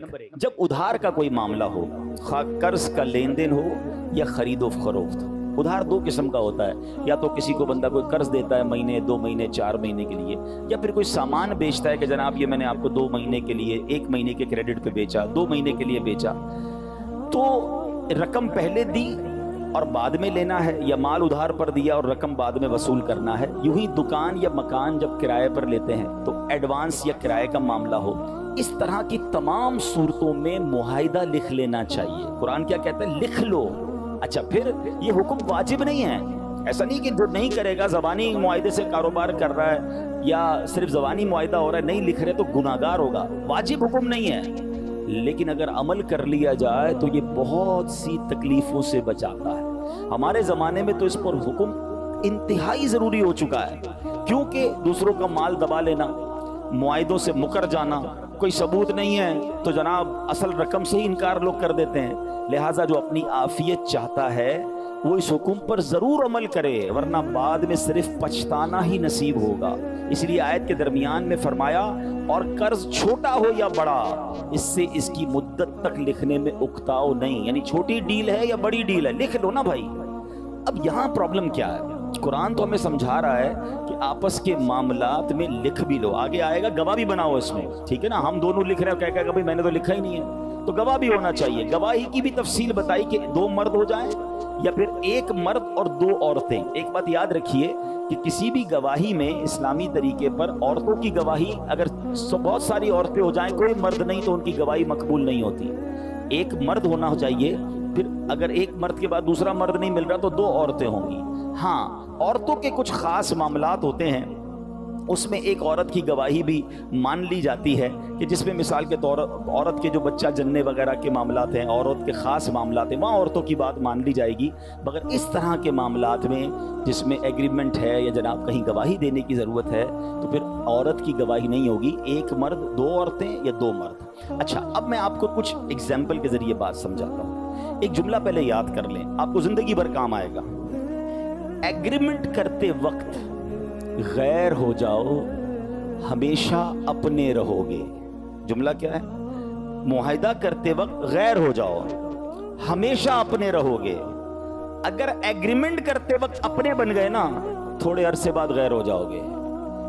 Number एक, जब उधार का कोई मामला हो, खा कर्ज का लेन देन हो या खरीदो फरोख्त, उधार दो किस्म का होता है। या तो किसी को बंदा कोई कर्ज देता है महीने, 2 महीने, 4 महीने के लिए, या फिर कोई सामान बेचता है कि जनाब ये मैंने आपको 2 महीने के लिए, 1 महीने के क्रेडिट पे बेचा, 2 महीने के लिए बेचा। तो रकम पहले दी और बाद में लेना है, या माल उधार पर दिया और रकम बाद में वसूल करना है। यूं ही दुकान या मकान जब किराए पर लेते हैं तो एडवांस या किराए का मामला हो, इस तरह की तमाम सूरतों में मुआहिदा लिख लेना चाहिए। कुरान क्या कहता है? लिख लो। अच्छा, फिर ये हुक्म वाजिब नहीं है। ऐसा नहीं कि जो नहीं करेगा, ज़बानी मुआहिदे से कारोबार कर रहा है या सिर्फ ज़बानी मुआहिदा हो रहा है, नहीं लिख रहे तो गुनाहगार होगा। वाजिब हुक्म नहीं है, लेकिन अगर अमल कर लिया जाए तो ये बहुत सी तकलीफों से बचाता है। हमारे ज़माने में तो इस पर हुक्म इंतहाई ज़रूरी हो चुका है, क्योंकि दूसरों का माल दबा लेना, मुआहिदों से मुकर जाना, कोई सबूत नहीं है तो जनाब असल रकम से ही इनकार लोग कर देते हैं। लिहाजा जो अपनी आफियत चाहता है वो इस हुक्म पर ज़रूर अमल करे, वरना बाद में सिर्फ पछताना ही नसीब होगा। इसलिए आयत के दरमियान में फरमाया, और कर्ज छोटा हो या बड़ा, इससे इसकी मुद्दत तक लिखने में उकताओ नहीं। यानी छोटी डील है या बड़ी डील है, लिख लो ना भाई। अब यहाँ प्रॉब्लम क्या है? कुरान तो हमें समझा रहा है कि आपस के मामलात में लिख भी लो, आगे आएगा गवाह भी बनाओ इसमें, ठीक है ना। हम दोनों लिख रहे हैं, कह भाई मैंने तो लिखा ही नहीं है, तो गवाह भी होना चाहिए। गवाही की भी तफसील बताई कि 2 मर्द हो जाएं या फिर 1 मर्द और 2 औरतें। एक बात याद रखिए कि किसी भी गवाही में इस्लामी तरीके पर औरतों की गवाही, अगर बहुत सारी औरतें हो जाएं, कोई मर्द नहीं, तो उनकी गवाही मकबूल नहीं होती। 1 मर्द होना चाहिए, फिर अगर 1 मर्द के बाद दूसरा मर्द नहीं मिल रहा तो 2 औरतें होंगी। हाँ, औरतों के कुछ खास मामलात होते हैं, उसमें एक औरत की गवाही भी मान ली जाती है, कि जिसमें मिसाल के तौर औरत के जो बच्चा जन्ने वगैरह के मामलात हैं, औरत के ख़ास मामलात हैं, वहाँ औरतों की बात मान ली जाएगी। मगर इस तरह के मामलात में जिसमें एग्रीमेंट है या जनाब कहीं गवाही देने की ज़रूरत है, तो फिर औरत की गवाही नहीं होगी। 1 मर्द, 2 औरतें या 2 मर्द। अच्छा, अब मैं आपको कुछ एग्जाम्पल के ज़रिए बात समझाता हूँ। एक जुमला पहले याद कर लें, आपको ज़िंदगी भर काम आएगा। एग्रीमेंट करते वक्त गैर हो जाओ, हमेशा अपने रहोगे। जुमला क्या है? मुआहिदा करते वक्त गैर हो जाओ, हमेशा अपने रहोगे। अगर एग्रीमेंट करते वक्त अपने बन गए ना, थोड़े अरसे बाद गैर हो जाओगे।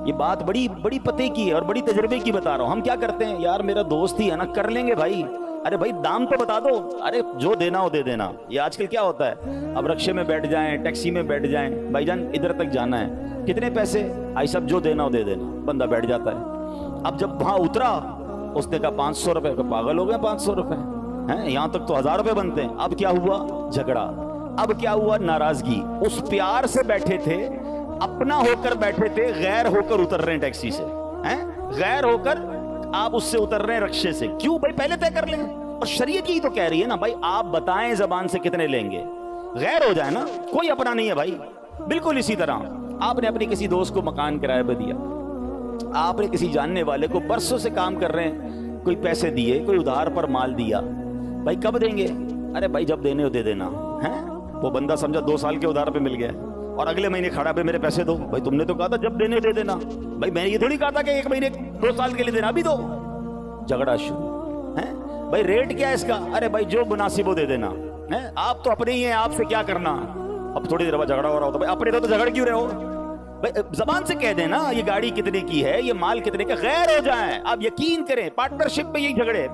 ये बात बड़ी बड़ी पते की है और बड़ी तजर्बे की बता रहा हूं। हम क्या करते हैं, यार मेरा दोस्त ही है ना, कर लेंगे भाई। अरे भाई दाम तो बता दो, अरे जो देना हो दे देना। ये आजकल क्या होता है, अब रिक्शे में बैठ जाएं, टैक्सी में बैठ जाएं, भाईजान इधर तक जाना है, कितने पैसे? आई सब जो देना हो दे देना। बंदा बैठ जाता है। अब जब वहां उतरा, उसने कहा 500 रुपए। का पागल हो गए, 500 रुपए हैं? यहां तक तो 1000 रुपए बनते हैं। अब क्या हुआ? झगड़ा। अब क्या हुआ? नाराजगी। उस प्यार से बैठे थे, अपना होकर बैठे थे, गैर होकर उतर रहे हैं टैक्सी से, हैं? गैर होकर आप उससे उतर रहे हैं रिक्शे से। क्यों भाई? पहले तय कर लें। और शरीयत यही तो कह रही है ना भाई, आप बताएं जबान से कितने लेंगे, गैर हो जाए ना, कोई अपना नहीं है भाई। बिल्कुल इसी तरह आपने अपने किसी दोस्त को मकान किराए पर दिया, आपने किसी जानने वाले को बरसों से काम कर रहे हैं, कोई पैसे दिए, कोई उधार पर माल दिया, भाई कब देंगे? अरे भाई जब देने हो दे देना, है? वो बंदा समझा 2 साल के उधार पे मिल गया और अगले महीने खड़ा पे मेरे पैसे दो। भाई तुमने तो कहा था जब देने दे देना। भाई मैंने ये थोड़ी कहा था कि 1 महीने 2 साल के लिए देना, अभी दो। झगड़ा शुरू है। भाई रेट क्या है इसका? अरे भाई जो मुनासिब हो दे देना, है? आप तो अपने ही हैं, आपसे क्या करना। अब थोड़ी देर बाद झगड़ा हो रहा होता, भाई अपने तो झगड़ क्यों रहे हो भाई? जबान से कह देना ये गाड़ी कितने की है, ये माल कितने का, गैर हो जाए। आप यकीन करें, पार्टनरशिप में यही झगड़े।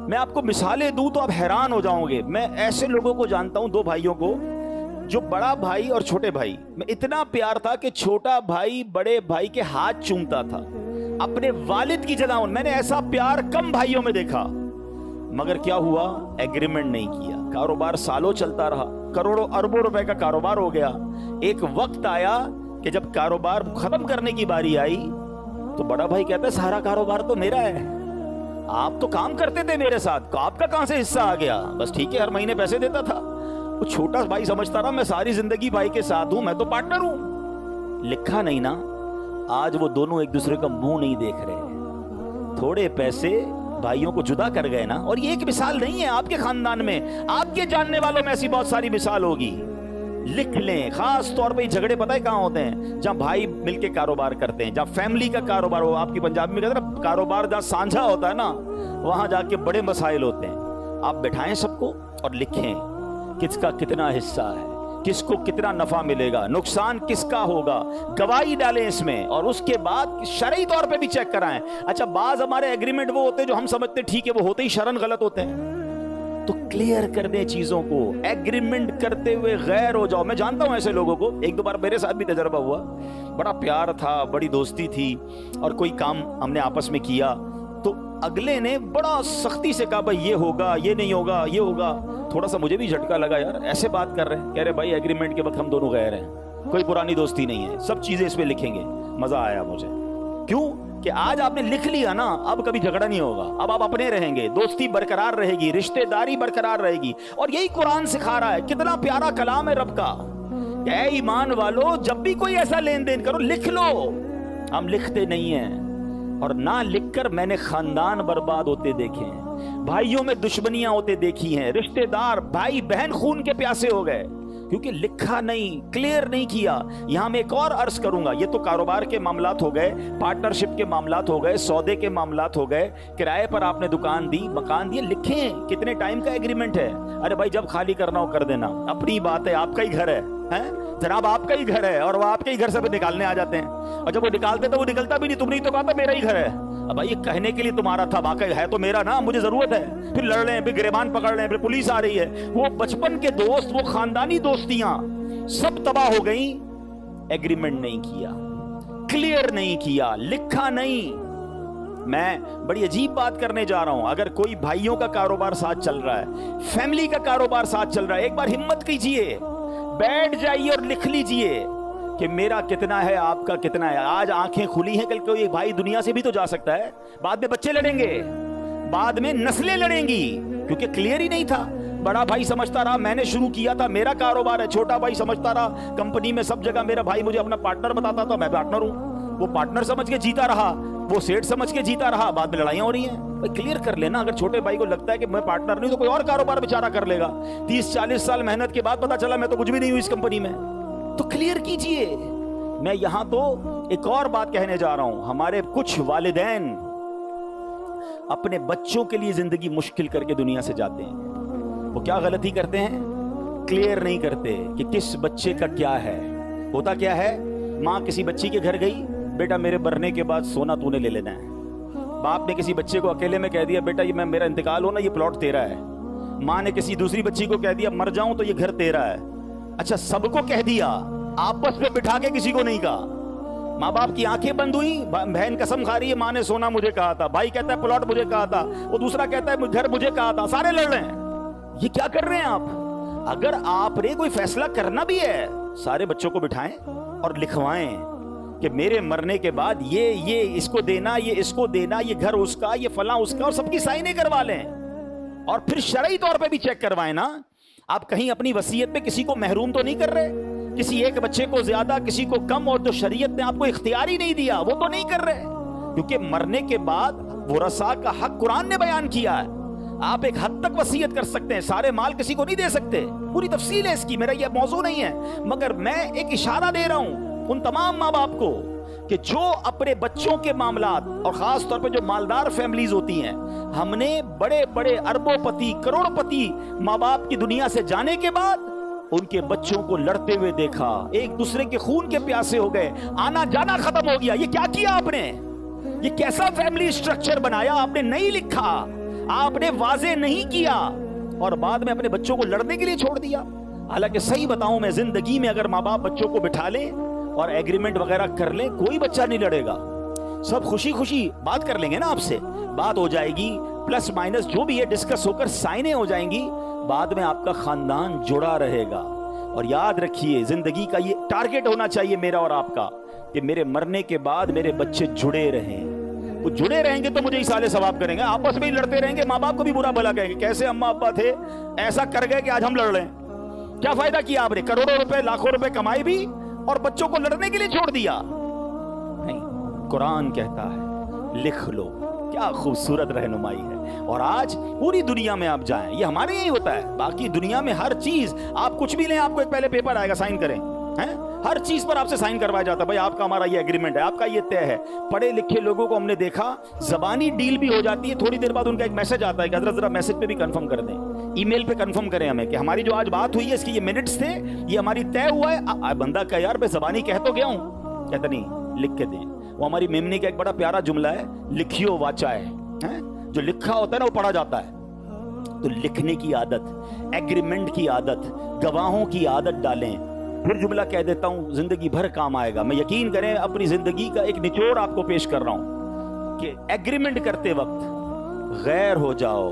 मैं आपको मिसालें दूं तो आप हैरान हो जाओगे। मैं ऐसे लोगों को जानता हूं, 2 भाइयों को, जो बड़ा भाई और छोटे भाई में इतना प्यार था कि छोटा भाई बड़े भाई के हाथ चूमता था अपने वालिद की जगह। मैंने ऐसा प्यार कम भाइयों में देखा। मगर क्या हुआ? एग्रीमेंट नहीं किया, कारोबार सालों चलता रहा, करोड़ों अरबों रुपए का कारोबार हो गया। एक वक्त आया कि जब कारोबार खत्म करने की बारी आई तो बड़ा भाई कहता है सारा कारोबार तो मेरा है, आप तो काम करते थे मेरे साथ, आपका कहां से हिस्सा आ गया? बस ठीक है, हर महीने पैसे देता था। वो छोटा भाई समझता रहा मैं सारी जिंदगी भाई के साथ हूं, मैं तो पार्टनर हूं। लिखा नहीं ना। आज वो दोनों एक दूसरे का मुंह नहीं देख रहे। थोड़े पैसे भाइयों को जुदा कर गए ना। और ये एक मिसाल नहीं है, आपके खानदान में, आपके जानने वालों में ऐसी बहुत सारी मिसाल होगी। लिख लें। खास तौर पे झगड़े पता है कहाँ होते हैं? जहाँ भाई मिलके कारोबार करते हैं, जहाँ फैमिली का कारोबार हो, आपकी पंजाबी में कहते हैं ना कारोबार जहाँ साझा होता है ना, वहां जाके बड़े मसाइल होते हैं। आप बिठाएं सबको और लिखें किसका कितना हिस्सा है, किसको कितना नफा मिलेगा, नुकसान किसका होगा, गवाही डालें इसमें, और उसके बाद शरई तौर पे भी चेक कराएं। अच्छा, बाज हमारे एग्रीमेंट वो होते हैं जो हम समझते ठीक है, वो होते ही शरन गलत होते हैं। तो क्लियर कर दे चीजों को, एग्रीमेंट करते हुए गैर हो जाओ। मैं जानता हूं ऐसे लोगों को, एक दो बार मेरे साथ भी तजर्बा हुआ। बड़ा प्यार था, बड़ी दोस्ती थी, और कोई काम हमने आपस में किया तो अगले ने बड़ा सख्ती से कहा भाई ये होगा, ये नहीं होगा, ये होगा। थोड़ा सा मुझे भी झटका लगा, यार ऐसे बात कर रहे हैं। कह रहे भाई एग्रीमेंट के वक्त हम दोनों गैर हैं, कोई पुरानी दोस्ती नहीं है, सब चीजें इस पे लिखेंगे। मजा आया मुझे, क्यों कि आज आपने लिख लिया ना, अब कभी झगड़ा नहीं होगा, अब आप अपने रहेंगे, दोस्ती बरकरार रहेगी, रिश्तेदारी बरकरार रहेगी। और यही कुरान सिखा रहा है। कितना प्यारा कलाम है रब का। ऐ ईमान वालो, जब भी कोई ऐसा लेन देन करो लिख लो। हम लिखते नहीं हैं, और ना लिखकर मैंने खानदान बर्बाद होते देखे हैं, भाइयों में दुश्मनियां होते देखी हैं, रिश्तेदार भाई बहन खून के प्यासे हो गए क्योंकि लिखा नहीं, क्लियर नहीं किया। यहां मैं एक और अर्ज करूंगा, ये तो कारोबार के मामलात हो गए, पार्टनरशिप के मामलात हो गए, सौदे के मामलात हो गए, किराए पर आपने दुकान दी, मकान दिए, लिखें कितने टाइम का एग्रीमेंट है। अरे भाई जब खाली करना हो कर देना, अपनी बात है, आपका ही घर है जनाब, आपका ही घर है, और वो आपके ही घर से भी निकालने आ जाते हैं। और जब वो निकालते तो वो निकलता भी नहीं, तुमने तो कहा था मेरा ही घर है। अब भाई ये कहने के लिए तुम्हारा था, वाकई है तो मेरा ना, मुझे जरूरत है। फिर लड़ रहे हैं, फिर गिरबान पकड़ रहे हैं, फिर पुलिस आ रही है। वो बचपन के दोस्त, वो खानदानी दोस्तियां सब तबाह हो गई। एग्रीमेंट नहीं किया, क्लियर नहीं किया, लिखा नहीं। मैं बड़ी अजीब बात करने जा रहा हूं। अगर कोई भाइयों का कारोबार साथ चल रहा है, फैमिली का कारोबार साथ चल रहा है, एक बार हिम्मत कीजिए, बैठ जाइए और लिख लीजिए कि मेरा कितना है, आपका कितना है। आज आंखें खुली हैं, कल कोई भाई दुनिया से भी तो जा सकता है। बाद में बच्चे लड़ेंगे, बाद में नस्लें लड़ेंगी, क्योंकि क्लियर ही नहीं था। बड़ा भाई समझता रहा मैंने शुरू किया था, मेरा कारोबार है। छोटा भाई समझता रहा कंपनी में सब जगह मेरा भाई मुझे अपना पार्टनर बताता था, मैं पार्टनर हूं। वो पार्टनर समझ के जीता रहा, वो सेठ समझ के जीता रहा, बाद में लड़ाइयां हो रही हैं। क्लियर कर लेना। अगर छोटे भाई को लगता है कि मैं पार्टनर नहीं तो कोई और कारोबार बेचारा कर लेगा। 30-40 साल मेहनत के बाद पता चला मैं तो कुछ भी नहीं हूं इस कंपनी में, तो क्लियर कीजिए। मैं यहां तो एक और बात कहने जा रहा हूं। हमारे कुछ वालिदैन अपने बच्चों के लिए जिंदगी मुश्किल करके दुनिया से जाते हैं। वो क्या गलती करते हैं? क्लियर नहीं करते कि किस बच्चे का क्या है। होता क्या है, माँ किसी बच्ची के घर गई, बेटा मेरे मरने के बाद सोना तूने ले लेना है। बाप ने किसी बच्चे को अकेले में कह दिया, बेटा ये मेरा इंतकाल हो ना, ये प्लॉट तेरा है। माँ ने किसी दूसरी बच्ची को कह दिया, मर जाऊं तो ये घर तेरा है। अच्छा, सबको कह दिया, आपस में बिठा के किसी को नहीं कहा। माँ बाप की आंखें बंद हुई, बहन कसम खा रही है माँ ने सोना मुझे कहा था, भाई कहता है प्लॉट मुझे कहा था, वो दूसरा कहता है घर मुझे कहा था, सारे लड़ रहे हैं। ये क्या कर रहे हैं आप? अगर आपने कोई फैसला करना भी है, सारे बच्चों को बिठाएं और लिखवाएं कि मेरे मरने के बाद ये इसको देना, ये इसको देना, ये घर उसका, ये फला उसका, और सबकी साइनें करवा लें। और फिर शरई तौर पे भी चेक करवाएं ना। आप कहीं अपनी वसीयत पे किसी को महरूम तो नहीं कर रहे, किसी एक बच्चे को ज्यादा, किसी को कम, और जो शरीयत ने आपको इख्तियार ही नहीं दिया वो तो नहीं कर रहे। क्योंकि मरने के बाद वरसा का हक कुरान ने बयान किया है। आप एक हद तक वसीयत कर सकते हैं, सारे माल किसी को नहीं दे सकते। पूरी तफसील है इसकी, मेरा यह मौजू नहीं है, मगर मैं एक इशारा दे रहा हूं उन तमाम माँ बाप को कि जो अपने बच्चों के मामलात, और खास तौर पे जो मालदार फैमिलीज होती हैं, हमने बड़े बड़े अरबोपति, करोड़पति माँ बाप की दुनिया से जाने के बाद उनके बच्चों को लड़ते हुए देखा, एक दूसरे के खून के प्यासे हो गए, आना जाना खत्म हो गया। ये क्या किया आपने? ये कैसा फैमिली स्ट्रक्चर बनाया? आपने नहीं लिखा, आपने वाजे नहीं किया, और बाद में अपने बच्चों को लड़ने के लिए छोड़ दिया। हालांकि सही बताऊं मैं, जिंदगी में अगर माँ बाप बच्चों को बिठा लें और एग्रीमेंट वगैरह कर लें, कोई बच्चा नहीं लड़ेगा। सब खुशी खुशी बात कर लेंगे ना, आपसे बात हो जाएगी, प्लस माइनस जो भी है डिस्कस होकर साइनें हो जाएंगी, बाद में आपका खानदान जुड़ा रहेगा। और याद रखिए, जिंदगी का ये टारगेट होना चाहिए मेरा और आपका कि मेरे मरने के बाद मेरे बच्चे जुड़े रहें। वो जुड़े रहेंगे तो मुझे इसाले सवाब करेंगे, आपस में ही लड़ते रहेंगे, माँ बाप को भी बुरा भला कहेंगे, कैसे अम्मा अब्बा थे ऐसा कर गए कि आज हम लड़ रहे हैं। क्या फायदा किया आपने? करोड़ों रुपए, लाखों रुपए कमाए भी और बच्चों को लड़ने के लिए छोड़ दिया। नहीं, कुरान कहता है लिख लो, کیا خوبصورت رہنمائی ہے. اور آج پوری دنیا میں آپ جائیں, یہ ہمارے یہی ہوتا ہے, باقی دنیا میں ہر چیز, آپ کچھ بھی لیں آپ کو ایک پہلے پیپر آئے گا, سائن کریں, ہر چیز پر آپ سے سائن کروایا جاتا ہے, بھائی آپ کا ہمارا یہ ایگریمنٹ ہے, آپ کا یہ طے ہے. پڑھے لکھے لوگوں کو ہم نے دیکھا زبانی ڈیل بھی ہو جاتی ہے, تھوڑی دیر بعد ان کا ایک میسج آتا ہے کہ حضرت ذرا میسج پہ بھی کنفرم کر دیں, ای میل پہ کنفرم کریں ہمیں کہ ہماری جو آج بات ہوئی ہے اس کی یہ منٹس تھے, یہ ہماری طے ہوا ہے. بندہ کہ یار میں زبانی کہہ تو گیا ہوں, کہتا نہیں لکھ کے دیں. وہ ہماری میمنی کا ایک بڑا پیارا جملہ ہے, لکھیو واچا ہے, جو لکھا ہوتا ہے نا وہ پڑھا جاتا ہے. تو لکھنے کی عادت, ایگریمنٹ کی عادت, گواہوں کی عادت ڈالیں. پھر جملہ کہہ دیتا ہوں زندگی بھر کام آئے گا. میں یقین کریں اپنی زندگی کا ایک نچوڑ آپ کو پیش کر رہا ہوں کہ ایگریمنٹ کرتے وقت غیر ہو جاؤ,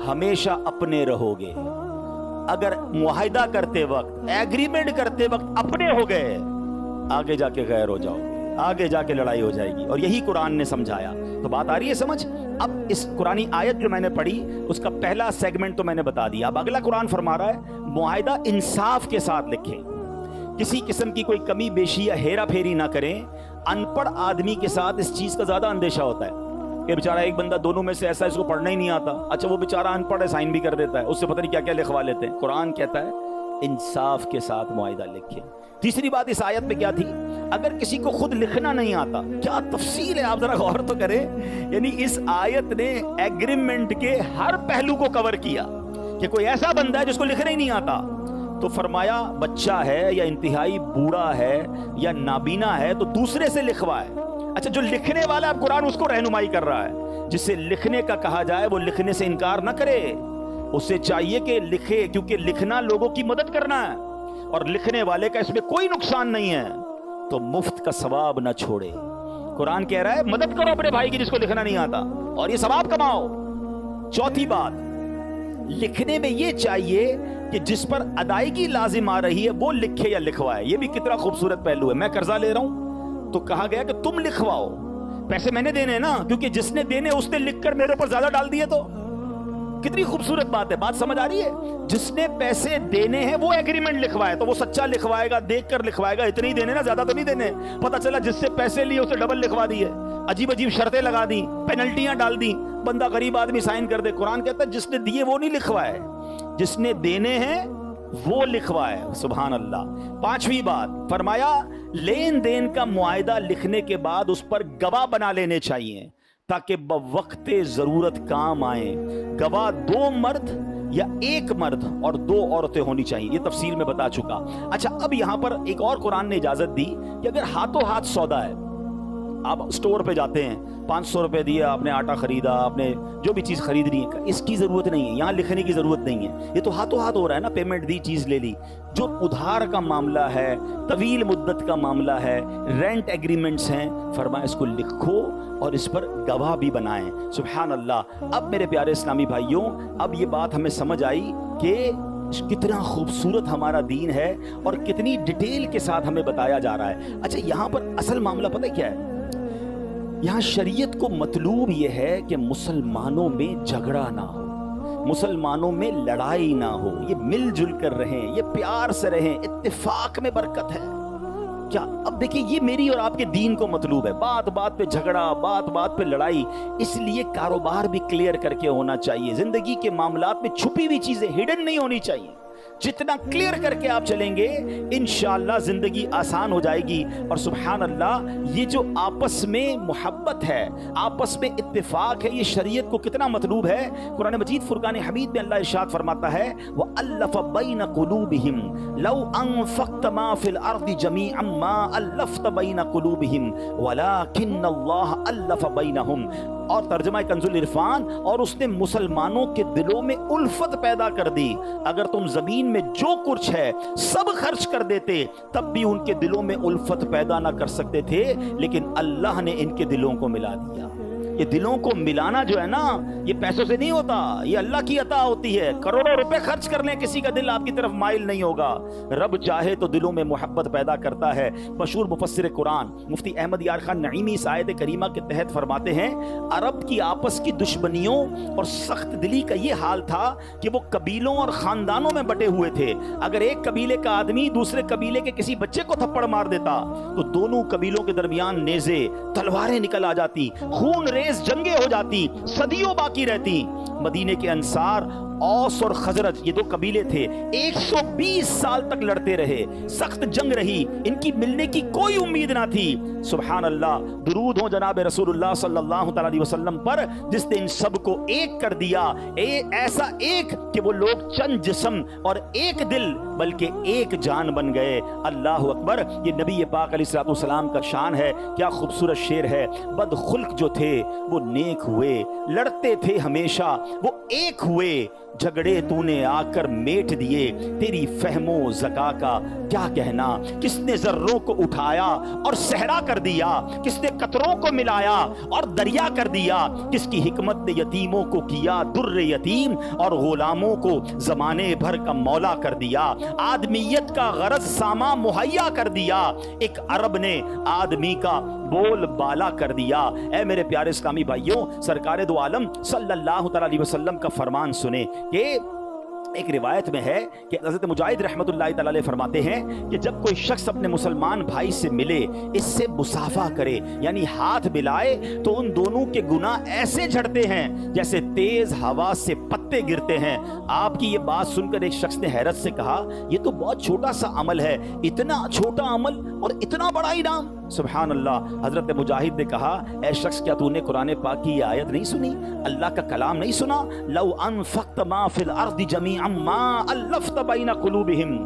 ہمیشہ اپنے رہو گے. اگر معاہدہ کرتے وقت, ایگریمنٹ کرتے وقت اپنے ہو گئے, آگے جا کے غیر ہو جاؤ, آگے جا کے لڑائی ہو جائے گی. اور یہی قرآن نے سمجھایا. تو بات آ رہی ہے سمجھ. اب اس قرآنی آیت جو میں نے پڑھی اس کا پہلا سیگمنٹ تو میں نے بتا دیا. اب اگلا قرآن فرما رہا ہے معاہدہ انصاف کے ساتھ لکھیں, کسی قسم کی کوئی کمی بیشی یا ہیرا پھیری نہ کریں. ان پڑھ آدمی کے ساتھ اس چیز کا زیادہ اندیشہ ہوتا ہے کہ بیچارہ ایک بندہ دونوں میں سے ایسا اس کو پڑھنا ہی نہیں آتا, اچھا وہ بیچارہ ان پڑھ ہے, سائن بھی کر دیتا ہے, اس سے پتہ نہیں کیا کیا لکھوا لیتے ہیں. قرآن کہتا ہے انصاف کے ساتھ معاہدہ لکھیں. تیسری بات اس آیت میں کیا تھی, اگر کسی کو خود لکھنا نہیں آتا, کیا تفصیل ہے, آپ ذرا غور تو کریں. یعنی اس آیت نے ایگریمنٹ کے ہر پہلو کو کور کیا کہ کوئی ایسا بندہ ہے جس کو لکھنا ہی نہیں آتا, تو فرمایا بچہ ہے یا انتہائی بوڑھا ہے یا نابینا ہے تو دوسرے سے لکھوائے. اچھا جو لکھنے والا اب قرآن اس کو رہنمائی کر رہا ہے, جسے لکھنے کا کہا جائے وہ لکھنے سے انکار نہ کرے, اسے چاہیے کہ لکھے, کیونکہ لکھنا لوگوں کی مدد کرنا ہے اور لکھنے والے کا اس میں کوئی نقصان نہیں ہے, تو مفت کا ثواب نہ چھوڑے. قرآن کہہ رہا ہے مدد کرو اپنے بھائی کی جس کو لکھنا نہیں آتا اور یہ ثواب کماؤ. چوتھی بات, لکھنے میں یہ چاہیے کہ جس پر ادائیگی لازم آ رہی ہے وہ لکھے یا لکھوائے. یہ بھی کتنا خوبصورت پہلو ہے. میں قرضہ لے رہا ہوں تو کہا گیا کہ تم لکھواؤ, پیسے میں نے دینے ہیں نا, کیونکہ جس نے دینے اس نے لکھ کر میرے اوپر زیادہ ڈال دیے. تو کتنی خوبصورت بات ہے, بات سمجھ آ رہی ہے. جس نے پیسے دینے ہیں وہ ایگریمنٹ لکھوائے, تو وہ سچا لکھوائے گا, دیکھ کر لکھوائے گا, اتنے ہی دینے نا, زیادہ تو نہیں دینے. پتہ چلا جس سے پیسے لیے اسے ڈبل لکھوا دیے, عجیب عجیب شرطیں لگا دی, پینلٹیاں ڈال دی, بندہ غریب آدمی سائن کر دے. قرآن کہتا ہے جس نے دیے وہ نہیں لکھوائے, جس نے دینے ہیں وہ لکھوائے. سبحان اللہ. پانچویں بات فرمایا لین دین کا معاہدہ لکھنے کے بعد اس پر گواہ بنا لینے چاہیے تاکہ بوقت ضرورت کام آئیں. گواہ 2 مرد یا 1 مرد اور 2 عورتیں ہونی چاہیے. یہ تفصیل میں بتا چکا. اچھا اب یہاں پر ایک اور قرآن نے اجازت دی کہ اگر ہاتھوں ہاتھ سودا ہے, آپ اسٹور پہ جاتے ہیں, 500 روپے دیے, آپ نے آٹا خریدا, آپ نے جو بھی چیز خریدنی ہے, اس کی ضرورت نہیں ہے, یہاں لکھنے کی ضرورت نہیں ہے, یہ تو ہاتھوں ہاتھ ہو رہا ہے نا, پیمنٹ دی, چیز لے لی. جو ادھار کا معاملہ ہے, طویل مدت کا معاملہ ہے, رینٹ ایگریمنٹس ہیں, فرمایا اس کو لکھو اور اس پر گواہ بھی بنائیں. سبحان اللہ. اب میرے پیارے اسلامی بھائیوں, اب یہ بات ہمیں سمجھ آئی کہ کتنا خوبصورت ہمارا دین ہے اور کتنی ڈیٹیل کے ساتھ ہمیں بتایا جا رہا ہے. اچھا یہاں پر اصل معاملہ پتہ کیا ہے, یہاں شریعت کو مطلوب یہ ہے کہ مسلمانوں میں جھگڑا نہ ہو, مسلمانوں میں لڑائی نہ ہو, یہ مل جل کر رہیں, یہ پیار سے رہیں, اتفاق میں برکت ہے. کیا اب دیکھیں یہ میری اور آپ کے دین کو مطلوب ہے. بات بات پہ جھگڑا, بات بات پہ لڑائی, اس لیے کاروبار بھی کلیئر کر کے ہونا چاہیے. زندگی کے معاملات میں چھپی ہوئی چیزیں ہڈن نہیں ہونی چاہیے. جتنا کلیئر کر کے آپ چلیں گے انشاءاللہ زندگی آسان ہو جائے گی. اور سبحان اللہ یہ جو آپس میں محبت ہے, آپس میں اتفاق ہے, یہ شریعت کو کتنا مطلوب ہے. قرآن مجید فرقان حمید میں اللہ ارشاد فرماتا ہے وَأَلَّفَ بَيْنَ قُلُوبِهِمْ لَوْ أَنفَقْتَ مَا فِي الْأَرْضِ جَمِيعًا مَا أَلَّفْتَ بَيْنَ قُلُوبِهِمْ وَلَكِنَّ اللَّهَ أَلَّفَ بَيْنَهُمْ. اور ترجمہ کنز العرفان, اور اس نے مسلمانوں کے دلوں میں الفت پیدا کر دی. اگر تم زمین میں جو کچھ ہے سب خرچ کر دیتے تب بھی ان کے دلوں میں الفت پیدا نہ کر سکتے تھے, لیکن اللہ نے ان کے دلوں کو ملا دیا. یہ دلوں کو ملانا جو ہے نا, یہ پیسوں سے نہیں ہوتا, یہ اللہ کی عطا ہوتی ہے. کروڑوں روپے خرچ کر لیں, کسی کا دل آپ کی طرف مائل نہیں ہوگا. رب چاہے تو دلوں میں محبت پیدا کرتا ہے. مشہور مفسر قرآن مفتی احمد یار خان نعیمی اس آیت کریمہ کے تحت فرماتے ہیں عرب کی آپس کی دشمنیوں اور سخت دلی کا یہ حال تھا کہ وہ قبیلوں اور خاندانوں میں بٹے ہوئے تھے. اگر ایک قبیلے کا آدمی دوسرے قبیلے کے کسی بچے کو تھپڑ مار دیتا تو دونوں قبیلوں کے درمیان نیزے, تلواریں نکل آ جاتی, خون ریز पुरखेज जंगे हो जाती, सदियों बाकी रहती। मदीने के अंसार औस और खजरज ये दो कबीले थे, 120 साल तक लड़ते रहे, सख्त जंग रही, इनकी मिलने की कोई उम्मीद ना थी। सुभान अल्लाह, दुरूद हो जनाब रसूलुल्लाह सल्लल्लाहु अलैहि वसल्लम पर जिसने इन सब को एक कर दिया, ऐसा एक कि वो लोग चंद जिस्म और एक दिल बल्कि एक जान बन गए। अल्लाह अकबर। ये नबी पाक अलैहिस्सलातु वस्सलाम का शान है। क्या खूबसूरत शेर है। बदखुल्क जो थे वो नेक हुए, लड़ते थे हमेशा वो एक हुए, झगड़े तूने आकर मेट दिए, तेरी फहमो ज़का का क्या कहना। किसने जर्रों को उठाया और सहरा कर दिया, किसने कतरों को मिलाया और दरिया कर दिया, किसकी हिकमत ने यतीमों को किया दुर्र यतीम और गुलामों को जमाने भर का मौला कर दिया। आदमियत का गरज सामा मुहैया कर दिया, एक अरब ने आदमी का बोल बाला कर दिया। ऐ मेरे प्यारे इस्लामी भाइयों, सरकार दो आलम सल्लल्लाहु अलैहि वसल्लम का फरमान सुने कि एक रिवायत में है कि हज़रत मुजाहिद रहमतुल्लाहि तआला अलैह फरमाते हैं कि जब कोई शख्स अपने मुसलमान भाई से मिले, इससे मुसाफा करे यानी हाथ मिलाए, तो उन दोनों के गुनाह ऐसे झड़ते हैं जैसे तेज हवा से पत्ते गिरते हैं। आपकी ये बात सुनकर एक शख्स ने हैरत से कहा, ये तो बहुत छोटा सा अमल है, इतना छोटा अमल और इतना बड़ा इनाम। सुभान अल्लाह। हजरत मुजाहिद ने कहा, ऐ शख्स क्या तूने कुरान पाक की ये आयत नहीं सुनी, अल्लाह का कलाम नहीं सुना? लौ अनफक्त मा फिल अर्दि जमीअन मा अल्लफ्त बैन कुलूबिहिम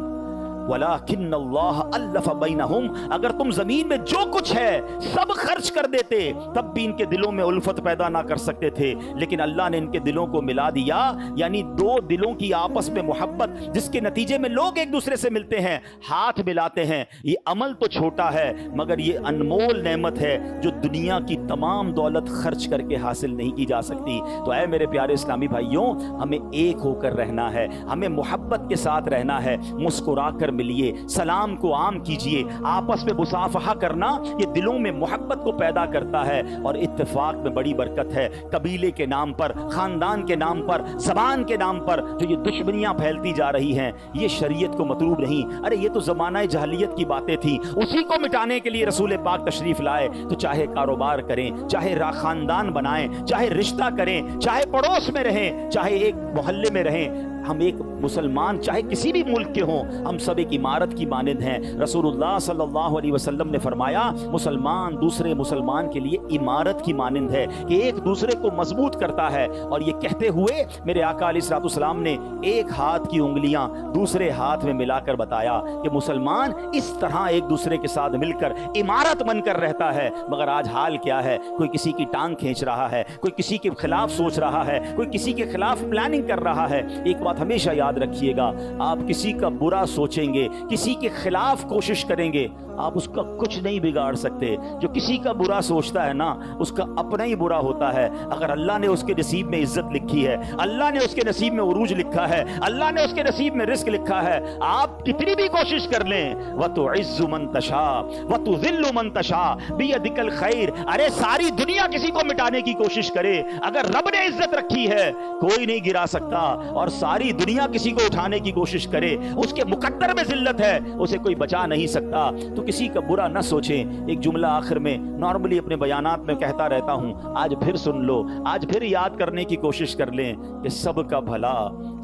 वलाकिन्नल्लाह अल्लफ़ बैनहुम। अगर तुम जमीन में जो कुछ है सब खर्च कर देते तब भी इनके दिलों में उल्फत पैदा ना कर सकते थे, लेकिन अल्लाह ने इनके दिलों को मिला दिया। यानी दो दिलों की आपस में मोहब्बत, जिसके नतीजे में लोग एक दूसरे से मिलते हैं, हाथ मिलाते हैं। ये अमल तो छोटा है मगर ये अनमोल नेमत है जो दुनिया की तमाम दौलत खर्च करके हासिल नहीं की जा सकती। तो ऐ मेरे प्यारे इस्लामी भाइयों, हमें एक होकर रहना है, हमें मोहब्बत के साथ रहना है। मुस्कुरा कर मिलिए, सलाम को आम कीजिए, आपस में मुसाफहा करना ये दिलों में मोहब्बत को पैदा करता है और इत्तेफाक में बड़ी बरकत है। कबीले के नाम पर, खानदान के नाम पर, ज़बान के नाम पर जो ये दुश्मनियां फैलती जा रही हैं, ये शरीयत को मतलूब नहीं। अरे ये तो ज़माना जहलियत की बातें थी, उसी को मिटाने के लिए रसूल पाक तशरीफ लाए। तो चाहे कारोबार करें, चाहे खानदान बनाएं, चाहे रिश्ता करें, चाहे पड़ोस में रहें, चाहे एक मोहल्ले में रहें, हम एक मुसलमान चाहे किसी भी मुल्क के हों, हम सब एक इमारत की मानिंद हैं। रसूलुल्लाह सल्लल्लाहु अलैहि वसल्लम ने फरमाया, मुसलमान दूसरे मुसलमान के लिए इमारत की मानिंद है कि एक दूसरे को मजबूत करता है। और ये कहते हुए मेरे आका अलैहिस्सलातु वस्सलाम ने एक हाथ की उंगलियां दूसरे हाथ में मिलाकर बताया कि मुसलमान इस तरह एक दूसरे के साथ मिलकर इमारत बनकर रहता है। मगर आज हाल क्या है, कोई किसी की टांग खींच रहा है, कोई किसी के खिलाफ सोच रहा है, कोई किसी के खिलाफ प्लानिंग कर रहा है। एक बात हमेशा याद रखिएगा, आप किसी का बुरा सोचेंगे, किसी के खिलाफ कोशिश करेंगे, आप उसका कुछ नहीं बिगाड़ सकते। जो किसी का बुरा सोचता है ना, उसका अपना ही बुरा होता है। अगर अल्लाह ने उसके नसीब में इज्जत लिखी है, अल्लाह ने उसके नसीब में उरूज लिखा है, अल्लाह ने उसके नसीब में रिस्क लिखा है, आप कितनी भी कोशिश कर लें, वतुइज़्ज़ु मन तशा वतुज़िल्लु मन तशा बियदिकल खैर। अरे सारी दुनिया किसी को मिटाने की कोशिश करे, अगर रब ने इज्जत रखी है कोई नहीं गिरा सकता। और सारी दुनिया किसी को उठाने की कोशिश करे, उसके मुकद्दर में जिल्लत है, उसे कोई बचा नहीं सकता। तो किसी का बुरा न सोचें। एक जुमला आखिर में नॉर्मली अपने बयानात में कहता रहता हूं, आज फिर सुन लो, आज फिर याद करने की कोशिश कर लें कि सबका भला,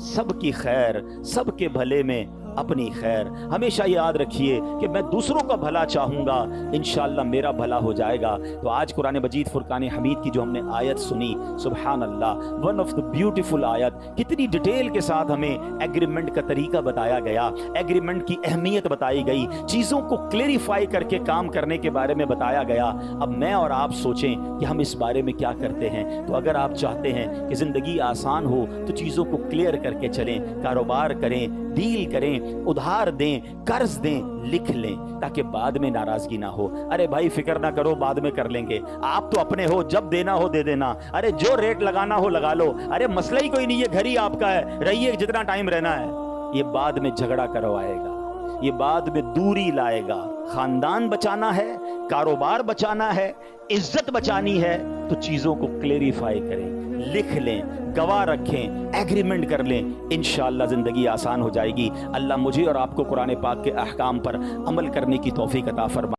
सबकी खैर, सबके भले में अपनी खैर। हमेशा याद रखिए कि मैं दूसरों का भला चाहूंगा, इंशाअल्लाह मेरा भला हो जाएगा। तो आज कुरान मजीद फुरकान हमीद की जो हमने आयत सुनी, सुभान अल्लाह, वन ऑफ द ब्यूटीफुल आयत, कितनी डिटेल के साथ हमें एग्रीमेंट का तरीका बताया गया, एग्रीमेंट की अहमियत बताई गई, चीज़ों को क्लेरिफाई करके काम करने के बारे में बताया गया। अब मैं और आप सोचें कि हम इस बारे में क्या करते हैं। तो अगर आप चाहते हैं कि ज़िंदगी आसान हो तो चीज़ों को क्लियर करके चलें, कारोबार करें, डील करें, उधार दें, कर्ज दें, लिख लें, ताकि बाद में नाराजगी ना हो। अरे भाई फिक्र ना करो, बाद में कर लेंगे, आप तो अपने हो, जब देना हो दे देना। अरे जो रेट लगाना हो लगा लो, अरे मसला ही कोई नहीं है, घर ही आपका है, रहिए जितना टाइम रहना है। ये बाद में झगड़ा करवाएगा, ये बाद में दूरी लाएगा। खानदान बचाना है, कारोबार बचाना है, इज्जत बचानी है, तो चीजों को क्लेरिफाई करें, लिख लें, गवाह रखें, एग्रीमेंट कर लें, इंशाअल्लाह ज़िंदगी आसान हो जाएगी। अल्लाह मुझे और आपको कुरान पाक के अहकाम पर अमल करने की तौफीक अता फरमाए।